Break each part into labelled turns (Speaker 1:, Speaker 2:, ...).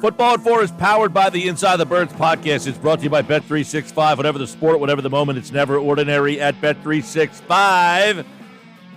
Speaker 1: Football at 4 is powered by the Inside the Birds podcast. It's brought to you by Bet365. Whatever the sport, whatever the moment, it's never ordinary at Bet365.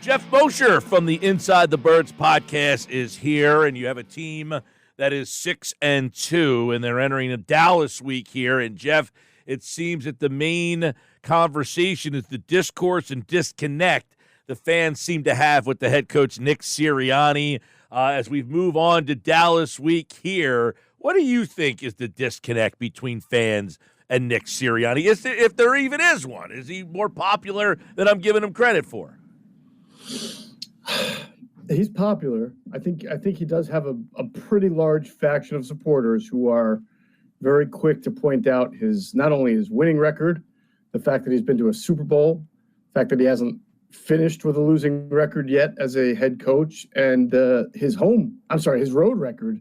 Speaker 1: Geoff Mosher from the Inside the Birds podcast is here, and you have a team that is 6-2, and they're entering a Dallas week here. And, Jeff, it seems that the main conversation is the discourse and disconnect the fans seem to have with the head coach, Nick Sirianni. As we move on to Dallas week here, what do you think is the disconnect between fans and Nick Sirianni? If there even is one? Is he more popular than I'm giving him credit for?
Speaker 2: He's popular. I think he does have a pretty large faction of supporters who are very quick to point out not only his winning record, the fact that he's been to a Super Bowl, the fact that he hasn't finished with a losing record yet as a head coach, and his road record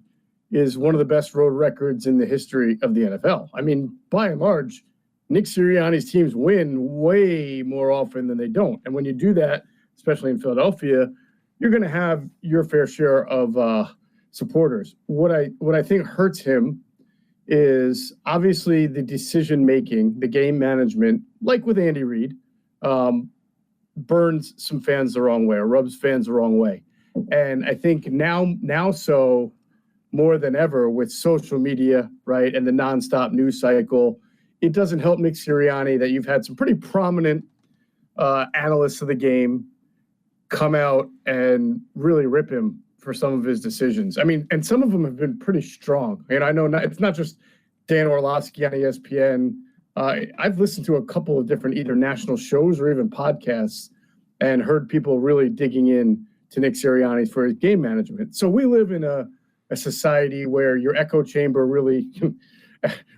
Speaker 2: is one of the best road records in the history of the NFL. I mean, by and large, Nick Sirianni's teams win way more often than they don't. And when you do that, especially in Philadelphia, you're going to have your fair share of supporters. What I think hurts him is obviously the decision-making, the game management, like with Andy Reid, burns some fans the wrong way or rubs fans the wrong way. And I think now so more than ever with social media, right, and the nonstop news cycle, it doesn't help Nick Sirianni that you've had some pretty prominent analysts of the game come out and really rip him for some of his decisions. I mean, and some of them have been pretty strong. And I know it's not just Dan Orlovsky on ESPN. I've listened to a couple of different either national shows or even podcasts and heard people really digging in to Nick Sirianni for his game management. So we live in a society where your echo chamber really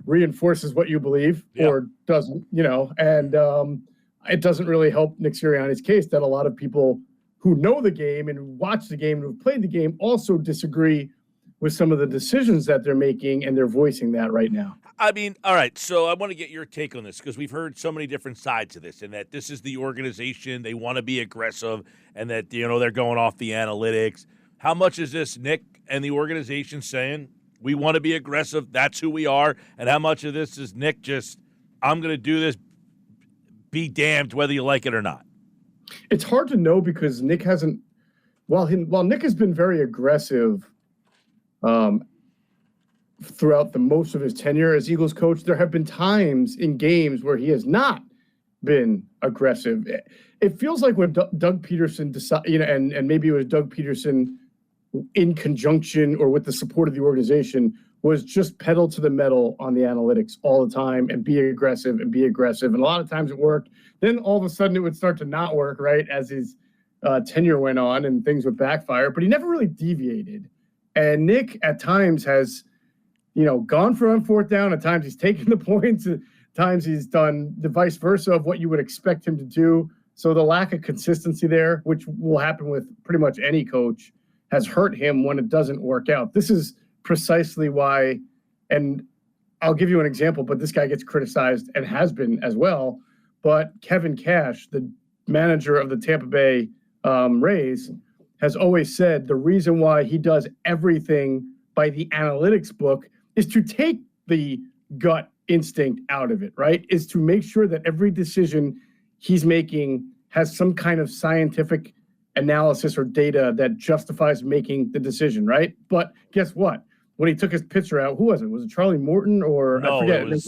Speaker 2: reinforces what you believe or doesn't, and it doesn't really help Nick Sirianni's case that a lot of people who know the game and watch the game and who've played the game also disagree with some of the decisions that they're making, and they're voicing that right now.
Speaker 1: I mean, all right, so I want to get your take on this because we've heard so many different sides of this, and that this is the organization, they want to be aggressive, and that, they're going off the analytics. How much is this Nick and the organization saying, we want to be aggressive, that's who we are, and how much of this is Nick just, I'm going to do this, be damned whether you like it or not?
Speaker 2: It's hard to know because Nick hasn't, while Nick has been very aggressive throughout the most of his tenure as Eagles coach, there have been times in games where he has not been aggressive. It feels like when Doug Peterson decided, and maybe it was Doug Peterson in conjunction or with the support of the organization, was just pedal to the metal on the analytics all the time and be aggressive. And a lot of times it worked. Then all of a sudden it would start to not work, right, as his tenure went on and things would backfire. But he never really deviated. And Nick at times has, gone for on fourth down. At times he's taken the points. At times he's done the vice versa of what you would expect him to do. So the lack of consistency there, which will happen with pretty much any coach, has hurt him when it doesn't work out. This is precisely why, and I'll give you an example, but this guy gets criticized and has been as well. But Kevin Cash, the manager of the Tampa Bay Rays, has always said the reason why he does everything by the analytics book is to take the gut instinct out of it, right? Is to make sure that every decision he's making has some kind of scientific analysis or data that justifies making the decision, right? But guess what? When he took his pitcher out, who was it? Was it Charlie Morton or
Speaker 1: no?
Speaker 2: I forget.
Speaker 1: It was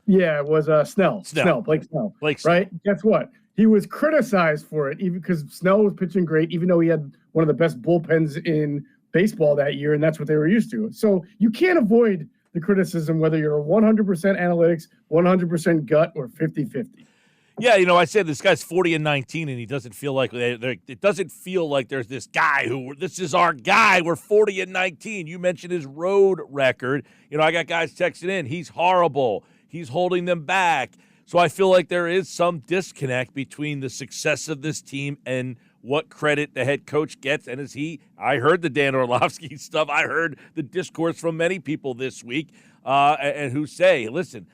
Speaker 2: it was Snell, Blake Snell. Right? Guess what? He was criticized for it, even because Snell was pitching great, even though he had one of the best bullpens in baseball that year, and that's what they were used to. So you can't avoid the criticism whether you're 100% analytics, 100% gut, or 50-50.
Speaker 1: Yeah, I said this guy's 40-19, and he doesn't feel like it doesn't feel like there's this guy this is our guy. We're 40-19. You mentioned his road record. I got guys texting in. He's horrible. He's holding them back. So I feel like there is some disconnect between the success of this team and what credit the head coach gets. And I heard the Dan Orlovsky stuff. I heard the discourse from many people this week and who say, listen,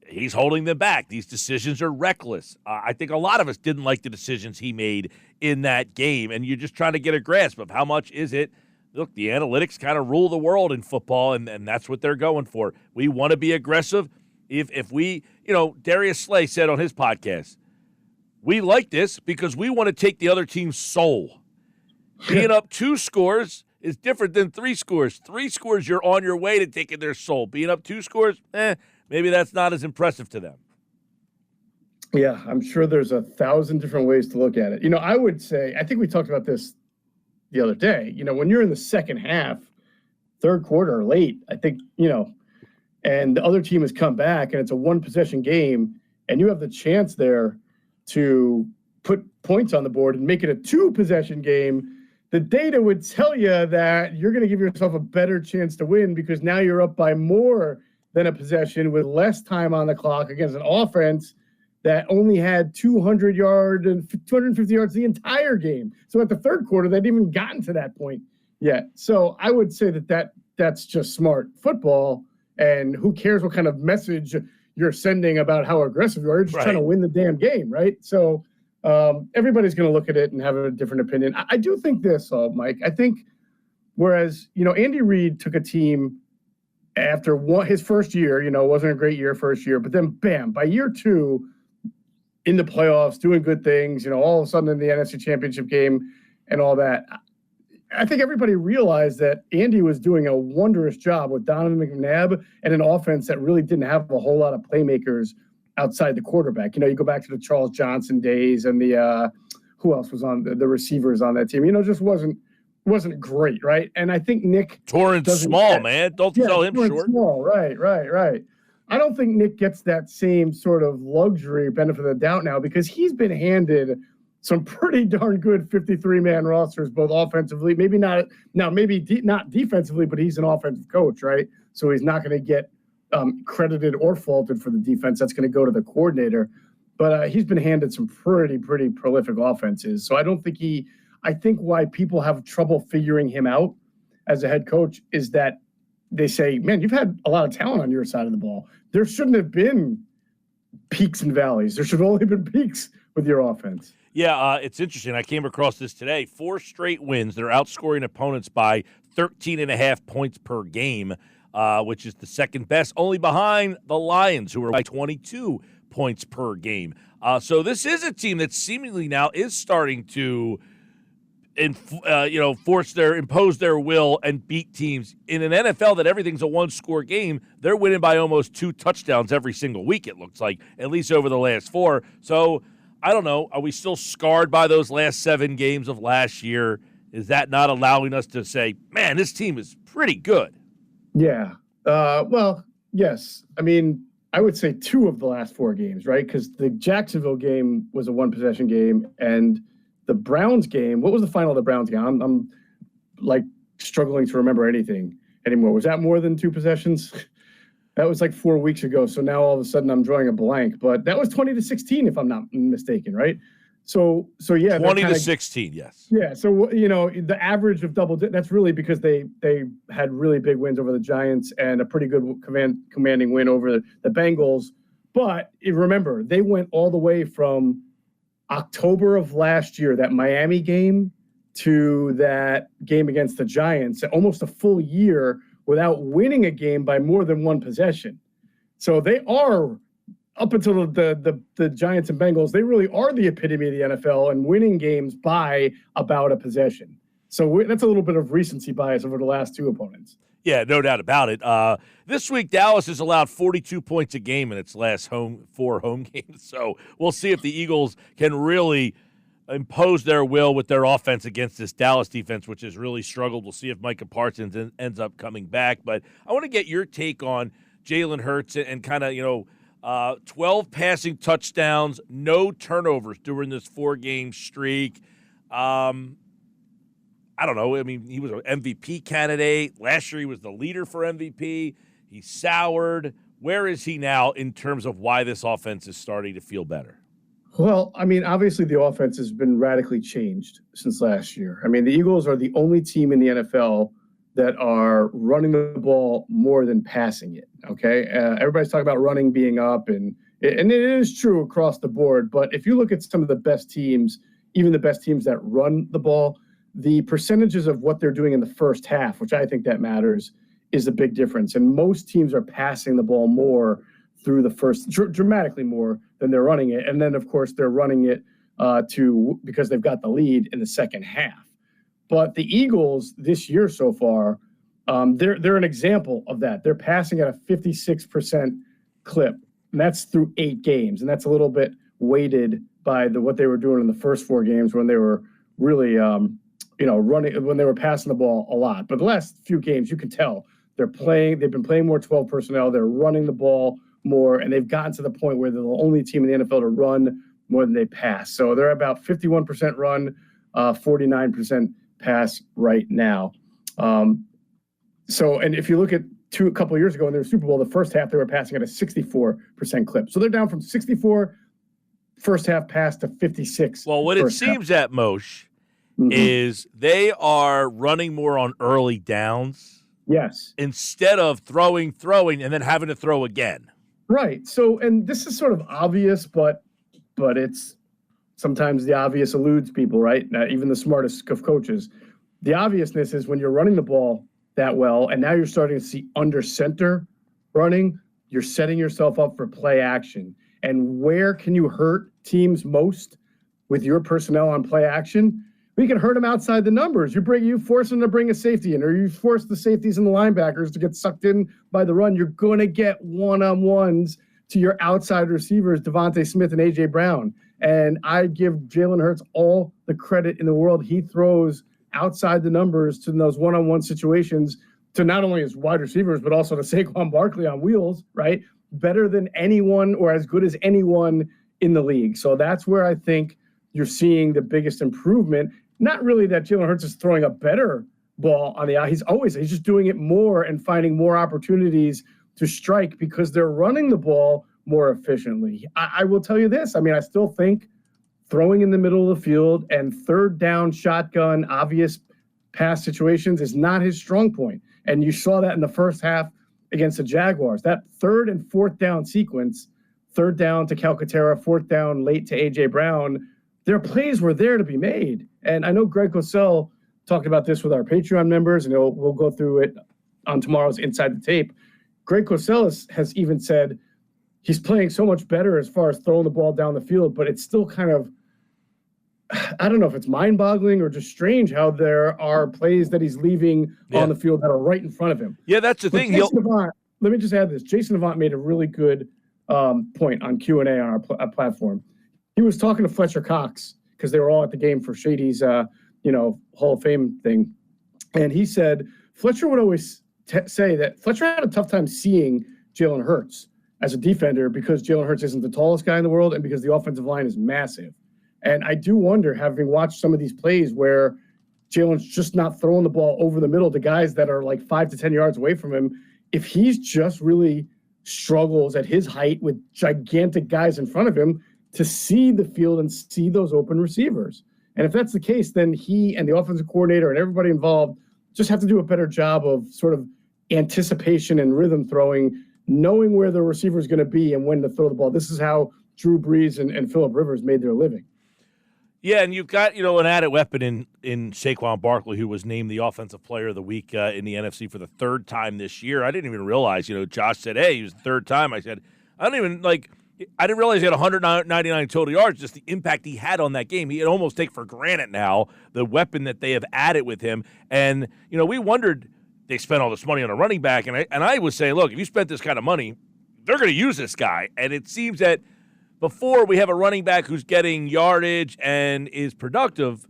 Speaker 1: he's holding them back. These decisions are reckless. I think a lot of us didn't like the decisions he made in that game, and you're just trying to get a grasp of how much is it look, the analytics kind of rule the world in football, and that's what they're going for. We want to be aggressive. If we, Darius Slay said on his podcast, we like this because we want to take the other team's soul. Being up 2 scores is different than 3 scores. 3 scores, you're on your way to taking their soul. Being up 2 scores, maybe that's not as impressive to them.
Speaker 2: Yeah, I'm sure there's 1,000 different ways to look at it. I would say, I think we talked about this the other day, when you're in the second half, third quarter, late, I think, and the other team has come back and it's a 1-possession game and you have the chance there to put points on the board and make it a 2-possession game, the data would tell you that you're going to give yourself a better chance to win because now you're up by more than a possession with less time on the clock against an offense that only had 200 yards and 250 yards the entire game. So at the third quarter, they'd even gotten to that point yet. So I would say that's just smart football, and who cares what kind of message you're sending about how aggressive you are. You're just trying to win the damn game, right? So everybody's going to look at it and have a different opinion. I do think this, Mike. I think whereas, Andy Reid took a team after his first year, wasn't a great year first year, but then bam, by year 2, in the playoffs, doing good things, all of a sudden in the NFC Championship game and all that. I think everybody realized that Andy was doing a wondrous job with Donovan McNabb and an offense that really didn't have a whole lot of playmakers outside the quarterback. You go back to the Charles Johnson days and the who else was on the receivers on that team? Just wasn't great, right? And I think Nick
Speaker 1: Torrance Small, man. Don't sell him short.
Speaker 2: Small, right. I don't think Nick gets that same sort of luxury benefit of the doubt now because he's been handed some pretty darn good 53-man rosters, both offensively, maybe not defensively, but he's an offensive coach, right? So he's not going to get credited or faulted for the defense. That's going to go to the coordinator. But he's been handed some pretty prolific offenses. So I think why people have trouble figuring him out as a head coach is that they say, man, you've had a lot of talent on your side of the ball. There shouldn't have been peaks and valleys. There should have only been peaks with your offense.
Speaker 1: Yeah, it's interesting. I came across this today. 4 straight wins. They're outscoring opponents by 13.5 points per game, which is the second best, only behind the Lions, who are by 22 points per game. So this is a team that seemingly now is starting to impose their will and beat teams. In an NFL that everything's a 1-score game, they're winning by almost 2 touchdowns every single week, it looks like, at least over the last 4. So I don't know. Are we still scarred by those last 7 games of last year? Is that not allowing us to say, man, this team is pretty good?
Speaker 2: Yeah. Well, yes. I mean, I would say 2 of the last 4 games, right? Because the Jacksonville game was a 1-possession game, and the Browns game, what was the final of the Browns game? I'm like struggling to remember anything anymore. Was that more than 2 possessions? That was like 4 weeks ago. So now all of a sudden I'm drawing a blank, but that was 20-16, if I'm not mistaken, right? So yeah.
Speaker 1: 20-16, yes.
Speaker 2: Yeah. So, the average of that's really because they had really big wins over the Giants and a pretty good commanding win over the Bengals. But remember, they went all the way from October of last year, that Miami game, to that game against the Giants, almost a full year without winning a game by more than 1 possession. So they are, up until the Giants and Bengals, they really are the epitome of the NFL and winning games by about a possession. So that's a little bit of recency bias over the last 2 opponents.
Speaker 1: Yeah, no doubt about it. This week, Dallas has allowed 42 points a game in its last 4 home games. So we'll see if the Eagles can really impose their will with their offense against this Dallas defense, which has really struggled. We'll see if Micah Parsons ends up coming back. But I want to get your take on Jalen Hurts and kind of, 12 passing touchdowns, no turnovers during this 4-game streak. I don't know. I mean, he was an MVP candidate. Last year he was the leader for MVP. He soured. Where is he now in terms of why this offense is starting to feel better?
Speaker 2: Well, I mean, obviously the offense has been radically changed since last year. I mean, the Eagles are the only team in the NFL that are running the ball more than passing it, okay? Everybody's talking about running being up, and it is true across the board. But if you look at some of the best teams, even the best teams that run the ball, the percentages of what they're doing in the first half, which I think that matters, is a big difference. And most teams are passing the ball more through the first, dramatically more than they're running it. And then, of course, they're running it because they've got the lead in the second half. But the Eagles this year so far, they're an example of that. They're passing at a 56% clip, and that's through 8 games. And that's a little bit weighted by what they were doing in the first 4 games when they were really, running, when they were passing the ball a lot. But the last few games, you can tell they've been playing more 12 personnel. They're running the ball more, and they've gotten to the point where they're the only team in the NFL to run more than they pass. So they're about 51% run, 49% pass right now. And if you look at a couple of years ago in their Super Bowl, the first half they were passing at a 64% clip. So they're down from 64 first half pass to 56.
Speaker 1: Well, what it seems at Moshe is they are running more on early downs.
Speaker 2: Yes.
Speaker 1: Instead of throwing, and then having to throw again.
Speaker 2: Right. So, and this is sort of obvious, but it's sometimes the obvious eludes people, right? Even the smartest of coaches. The obviousness is when you're running the ball that well, and now you're starting to see under center running, you're setting yourself up for play action. And where can you hurt teams most with your personnel on play action? We can hurt them outside the numbers. You force them to bring a safety in, or you force the safeties and the linebackers to get sucked in by the run. You're going to get one-on-ones to your outside receivers, Devontae Smith and A.J. Brown. And I give Jalen Hurts all the credit in the world. He throws outside the numbers to those one-on-one situations to not only his wide receivers, but also to Saquon Barkley on wheels, right? Better than anyone or as good as anyone in the league. So that's where I think you're seeing the biggest improvement. Not really that Jalen Hurts is throwing a better ball on the out. He's just doing it more and finding more opportunities to strike because they're running the ball more efficiently. I will tell you this. I mean, I still think throwing in the middle of the field and third down shotgun, obvious pass situations is not his strong point. And you saw that in the first half against the Jaguars. That third and fourth down sequence, third down to Calcaterra, fourth down late to A.J. Brown, their plays were there to be made. And I know Greg Cosell talked about this with our Patreon members, and we'll go through it on tomorrow's Inside the Tape. Greg Cosell has even said he's playing so much better as far as throwing the ball down the field, but it's still kind of, I don't know if it's mind-boggling or just strange how there are plays that he's leaving on the field that are right in front of him.
Speaker 1: Yeah, that's the thing.
Speaker 2: Let me just add this. Jason Avant made a really good point on Q&A on our platform. He was talking to Fletcher Cox because they were all at the game for Shady's, Hall of Fame thing. And he said Fletcher would always say that Fletcher had a tough time seeing Jalen Hurts as a defender because Jalen Hurts isn't the tallest guy in the world and because the offensive line is massive. And I do wonder, having watched some of these plays where Jalen's just not throwing the ball over the middle to guys that are like 5 to 10 yards away from him, if he's just really struggles at his height with gigantic guys in front of him to see the field and see those open receivers. And if that's the case, then he and the offensive coordinator and everybody involved just have to do a better job of sort of anticipation and rhythm throwing, knowing where the receiver is going to be and when to throw the ball. This is how Drew Brees and Phillip Rivers made their living.
Speaker 1: Yeah, and you've got, an added weapon in Saquon Barkley, who was named the Offensive Player of the Week in the NFC for the third time this year. I didn't even realize, Josh said, hey, he was the third time. I said, I didn't realize he had 199 total yards, just the impact he had on that game. He'd almost take for granted now the weapon that they have added with him. And, we wondered, they spent all this money on a running back, and I was saying, look, if you spent this kind of money, they're going to use this guy. And it seems that before we have a running back who's getting yardage and is productive,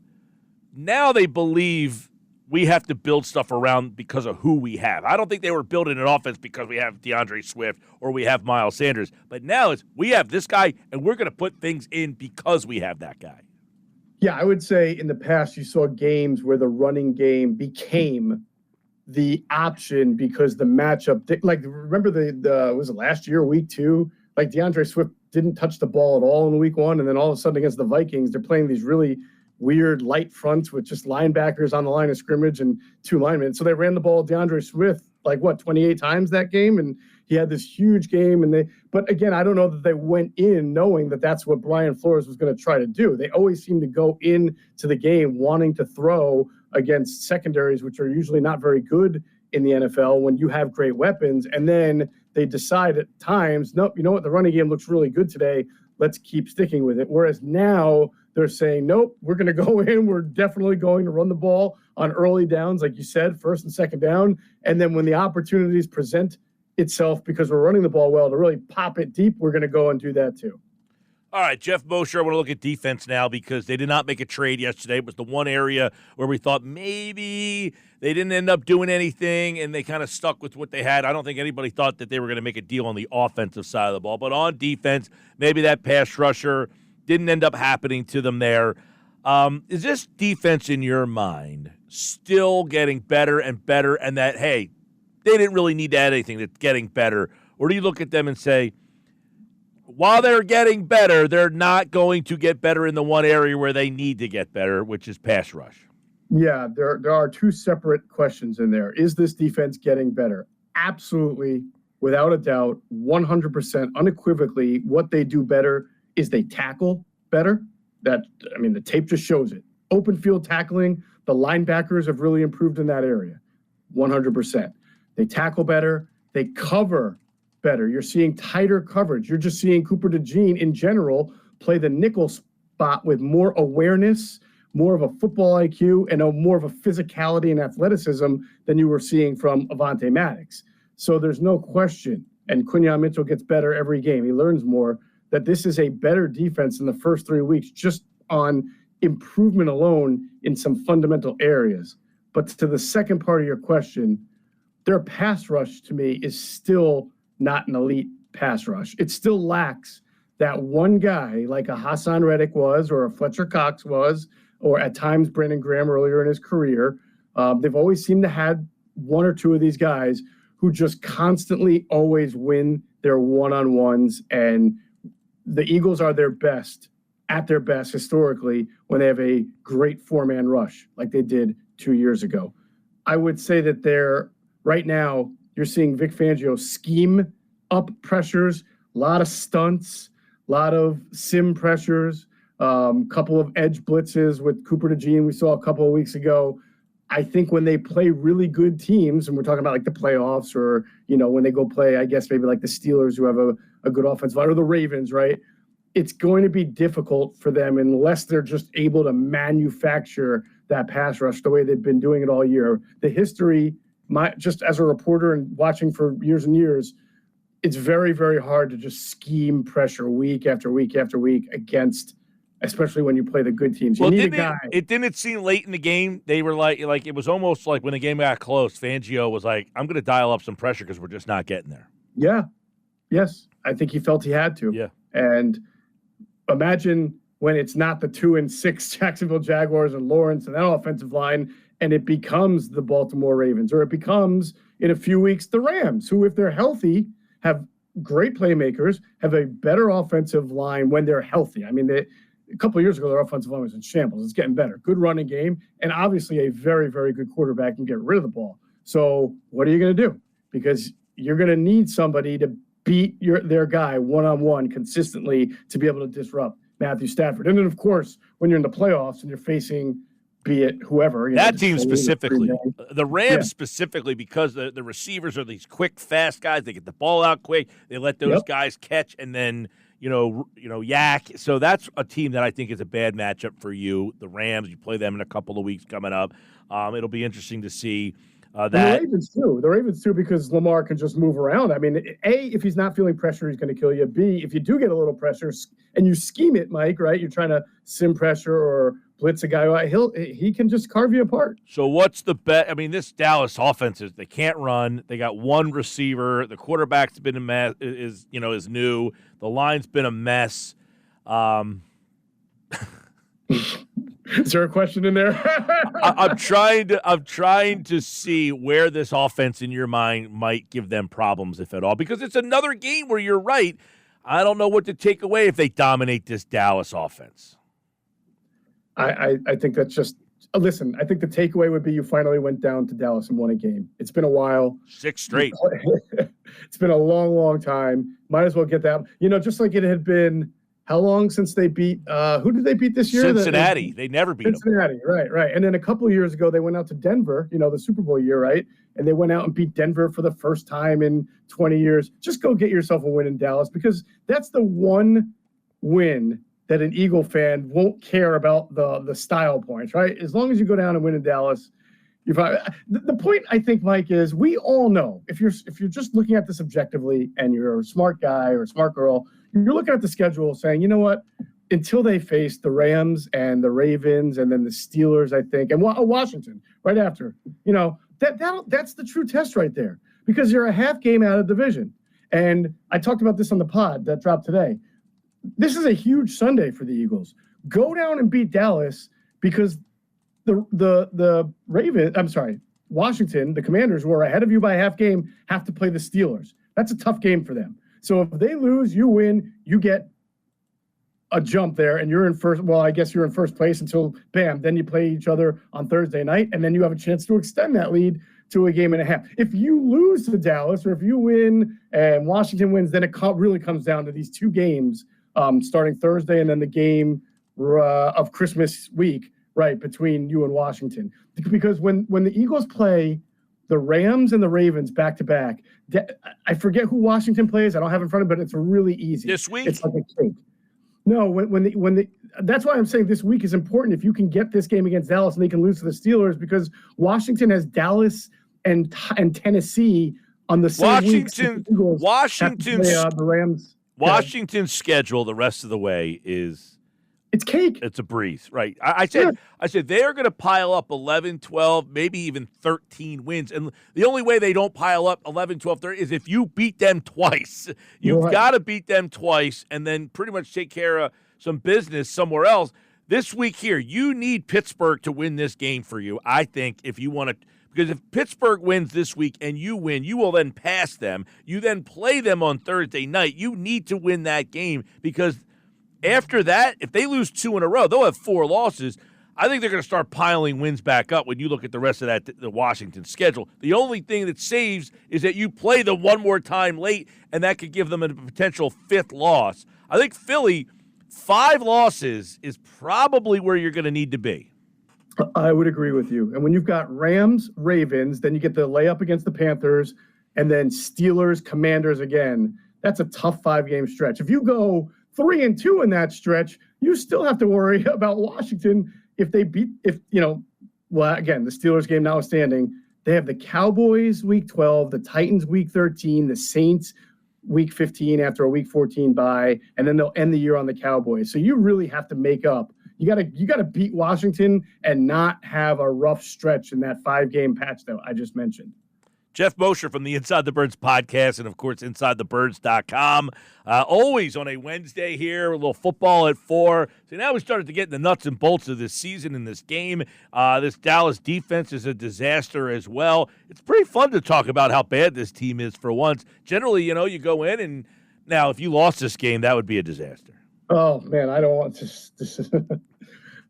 Speaker 1: now they believe we have to build stuff around because of who we have. I don't think they were building an offense because we have DeAndre Swift or we have Miles Sanders. But now it's we have this guy, and we're going to put things in because we have that guy.
Speaker 2: Yeah, I would say in the past you saw games where the running game became the option because the matchup, remember was it last year, week 2? DeAndre Swift didn't touch the ball at all in week 1, and then all of a sudden against the Vikings, they're playing these really weird light fronts with just linebackers on the line of scrimmage and 2 linemen. So they ran the ball DeAndre Swift 28 times that game, and he had this huge game. But again, I don't know that they went in knowing that that's what Brian Flores was going to try to do. They always seem to go into the game wanting to throw against secondaries, which are usually not very good in the NFL when you have great weapons. And then they decide at times, nope, you know what, the running game looks really good today. Let's keep sticking with it. Whereas now they're saying, nope, we're going to go in. We're definitely going to run the ball on early downs, like you said, first and second down. And then when the opportunities present itself, because we're running the ball well, to really pop it deep, we're going to go and do that too.
Speaker 1: All right, Geoff Mosher, I want to look at defense now because they did not make a trade yesterday. It was the one area where we thought maybe they didn't end up doing anything, and they kind of stuck with what they had. I don't think anybody thought that they were going to make a deal on the offensive side of the ball. But on defense, maybe that pass rusher didn't end up happening to them there. Is this defense, in your mind, still getting better and better, and that, hey, they didn't really need to add anything, that's getting better? Or do you look at them and say, while they're getting better, they're not going to get better in the one area where they need to get better, which is pass rush?
Speaker 2: Yeah, there are 2 separate questions in there. Is this defense getting better? Absolutely, without a doubt, 100%, unequivocally, what they do better is they tackle better. The tape just shows it. Open field tackling, the linebackers have really improved in that area, 100%. They tackle better. They cover better. You're seeing tighter coverage. You're just seeing Cooper DeJean in general play the nickel spot with more awareness, more of a football IQ, and more of a physicality and athleticism than you were seeing from Avonte Maddox. So there's no question, and Quinyon Mitchell gets better every game. He learns more, that this is a better defense in the first 3 weeks just on improvement alone in some fundamental areas. But to the second part of your question, their pass rush to me is still not an elite pass rush. It still lacks that one guy like a Hassan Reddick was, or a Fletcher Cox was, or at times Brandon Graham earlier in his career. They've always seemed to have 1 or 2 of these guys who just constantly always win their one-on-ones, and the Eagles are at their best historically when they have a great 4-man rush like they did 2 years ago. I would say that right now you're seeing Vic Fangio scheme up pressures, a lot of stunts, a lot of sim pressures, couple of edge blitzes with Cooper DeJean we saw a couple of weeks ago. I think when they play really good teams, and we're talking about like the playoffs, or when they go play, I guess maybe like the Steelers who have a good offensive line, or the Ravens, right? It's going to be difficult for them unless they're just able to manufacture that pass rush the way they've been doing it all year. The history, just as a reporter and watching for years and years, it's very, very hard to just scheme pressure week after week after week against, especially when you play the good teams. You need a guy.
Speaker 1: It didn't seem late in the game. They were like it was almost like when the game got close, Fangio was like, I'm going to dial up some pressure because we're just not getting there.
Speaker 2: Yeah. Yes. I think he felt he had to.
Speaker 1: Yeah.
Speaker 2: And imagine when it's not the 2-6 Jacksonville Jaguars and Lawrence and that offensive line, and it becomes the Baltimore Ravens, or it becomes in a few weeks the Rams, who, if they're healthy, have great playmakers, have a better offensive line when they're healthy. I mean, a couple of years ago, their offensive line was in shambles. It's getting better. Good running game, and obviously a very, very good quarterback can get rid of the ball. So what are you going to do? Because you're going to need somebody to beat their guy one-on-one consistently to be able to disrupt Matthew Stafford. And then, of course, when you're in the playoffs and you're facing, be it whoever.
Speaker 1: That team specifically, the Rams specifically, because the receivers are these quick, fast guys. They get the ball out quick. They let those guys catch and then, yak. So that's a team that I think is a bad matchup for you. The Rams, you play them in a couple of weeks coming up. It'll be interesting to see that.
Speaker 2: The Ravens too, because Lamar can just move around. I mean, A, if he's not feeling pressure, he's going to kill you. B, if you do get a little pressure and you scheme it, Mike, right? You're trying to sim pressure or blitz a guy, he can just carve you apart.
Speaker 1: So what's the bet? I mean, this Dallas offense they can't run. They got one receiver. The quarterback's been a mess. Is new. The line's been a mess.
Speaker 2: Is there a question in there?
Speaker 1: I'm trying to see where this offense in your mind might give them problems, if at all, because it's another game where you're right. I don't know what to take away if they dominate this Dallas offense.
Speaker 2: I think that's just listen. I think the takeaway would be you finally went down to Dallas and won a game. It's been a while.
Speaker 1: 6 straight.
Speaker 2: It's been a long, long time. Might as well get that. Just like it had been. How long since they beat? Who did they beat this year?
Speaker 1: Cincinnati. They never beat
Speaker 2: Cincinnati.
Speaker 1: them.
Speaker 2: Right. And then a couple of years ago, they went out to Denver. The Super Bowl year, right? And they went out and beat Denver for the first time in 20 years. Just go get yourself a win in Dallas, because that's the one win that an Eagle fan won't care about the style points, right? As long as you go down and win in Dallas, you're fine. The point, I think, Mike, is we all know if you're just looking at this objectively and you're a smart guy or a smart girl, you're looking at the schedule saying, you know what? Until they face the Rams and the Ravens and then the Steelers, I think, and Washington right after, that's the true test right there, because you're a half game out of division. And I talked about this on the pod that dropped today. This is a huge Sunday for the Eagles. Go down and beat Dallas, because the Washington, the Commanders, who are ahead of you by a half game, have to play the Steelers. That's a tough game for them. So if they lose, you win, you get a jump there, and you're in first. Well, I guess you're in first place until bam. Then you play each other on Thursday night, and then you have a chance to extend that lead to a game and a half. If you lose to Dallas, or if you win and Washington wins, then it really comes down to these two games starting Thursday, and then the game of Christmas week, right, between you and Washington. Because when the Eagles play the Rams and the Ravens back to back, I forget who Washington plays. I don't have it in front of me, but it's really easy.
Speaker 1: This week?
Speaker 2: It's like a cake. No, that's why I'm saying this week is important. If you can get this game against Dallas and they can lose to the Steelers, because Washington has Dallas and Tennessee on the same week.
Speaker 1: The
Speaker 2: Rams.
Speaker 1: Washington's schedule the rest of the way is
Speaker 2: it's cake.
Speaker 1: It's a breeze, right? I said they are going to pile up 11, 12, maybe even 13 wins. And the only way they don't pile up 11, 12, 13 is if you beat them twice. You've got to beat them twice and then pretty much take care of some business somewhere else. This week here, you need Pittsburgh to win this game for you, I think, if you want to. Because if Pittsburgh wins this week and you win, you will then pass them. You then play them on Thursday night. You need to win that game, because after that, if they lose 2 in a row, they'll have 4 losses. I think they're going to start piling wins back up when you look at the rest of the Washington schedule. The only thing that saves is that you play them one more time late, and that could give them a potential 5th loss. I think Philly, 5 losses is probably where you're going to need to be.
Speaker 2: I would agree with you. And when you've got Rams, Ravens, then you get the layup against the Panthers, and then Steelers, Commanders again. That's a tough 5-game stretch. If you go 3-2 in that stretch, you still have to worry about Washington again, the Steelers game notwithstanding. They have the Cowboys week 12, the Titans week 13, the Saints week 15 after a week 14 bye, and then they'll end the year on the Cowboys. So you really have to make up. You gotta beat Washington and not have a rough stretch in that 5-game patch that I just mentioned.
Speaker 1: Geoff Mosher from the Inside the Birds podcast and, of course, InsideTheBirds.com. Always on a Wednesday here, a little football at 4. So now we started to get in the nuts and bolts of this season and this game. This Dallas defense is a disaster as well. It's pretty fun to talk about how bad this team is for once. Generally, you go in, and now if you lost this game, that would be a disaster.
Speaker 2: Oh, man, I don't want this.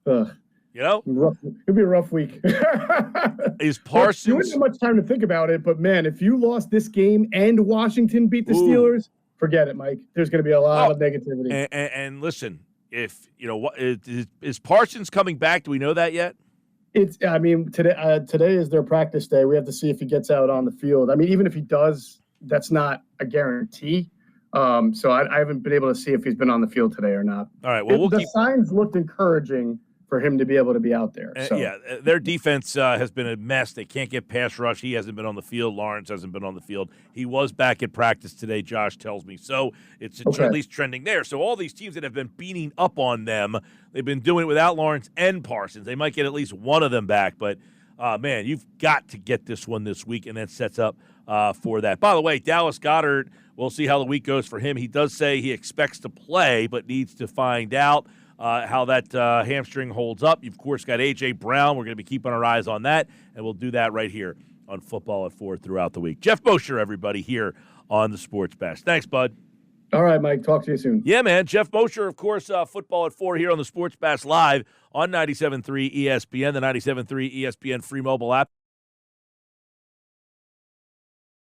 Speaker 2: It'd be a rough week.
Speaker 1: Is Parsons?
Speaker 2: You wouldn't have much time to think about it, but man, if you lost this game and Washington beat the Steelers, forget it, Mike. There's going to be a lot of negativity.
Speaker 1: And listen, if is Parsons coming back? Do we know that yet?
Speaker 2: Today is their practice day. We have to see if he gets out on the field. I mean, even if he does, that's not a guarantee. So I haven't been able to see if he's been on the field today or not.
Speaker 1: All right. Well,
Speaker 2: the signs looked encouraging for him to be able to be out there. So.
Speaker 1: Their defense has been a mess. They can't get pass rush. He hasn't been on the field. Lawrence hasn't been on the field. He was back at practice today, Josh tells me. So it's at least trending there. So all these teams that have been beating up on them, they've been doing it without Lawrence and Parsons. They might get at least one of them back. But, man, you've got to get this one this week, and that sets up for that. By the way, Dallas Goedert, we'll see how the week goes for him. He does say he expects to play but needs to find out how that hamstring holds up. You've, of course, got A.J. Brown. We're going to be keeping our eyes on that, and we'll do that right here on Football at 4 throughout the week. Geoff Mosher, everybody, here on the Sports Bash. Thanks, bud.
Speaker 2: All right, Mike. Talk to you soon.
Speaker 1: Yeah, man. Geoff Mosher, of course, football at 4 here on the Sports Bash Live on 97.3 ESPN, the 97.3 ESPN free mobile app.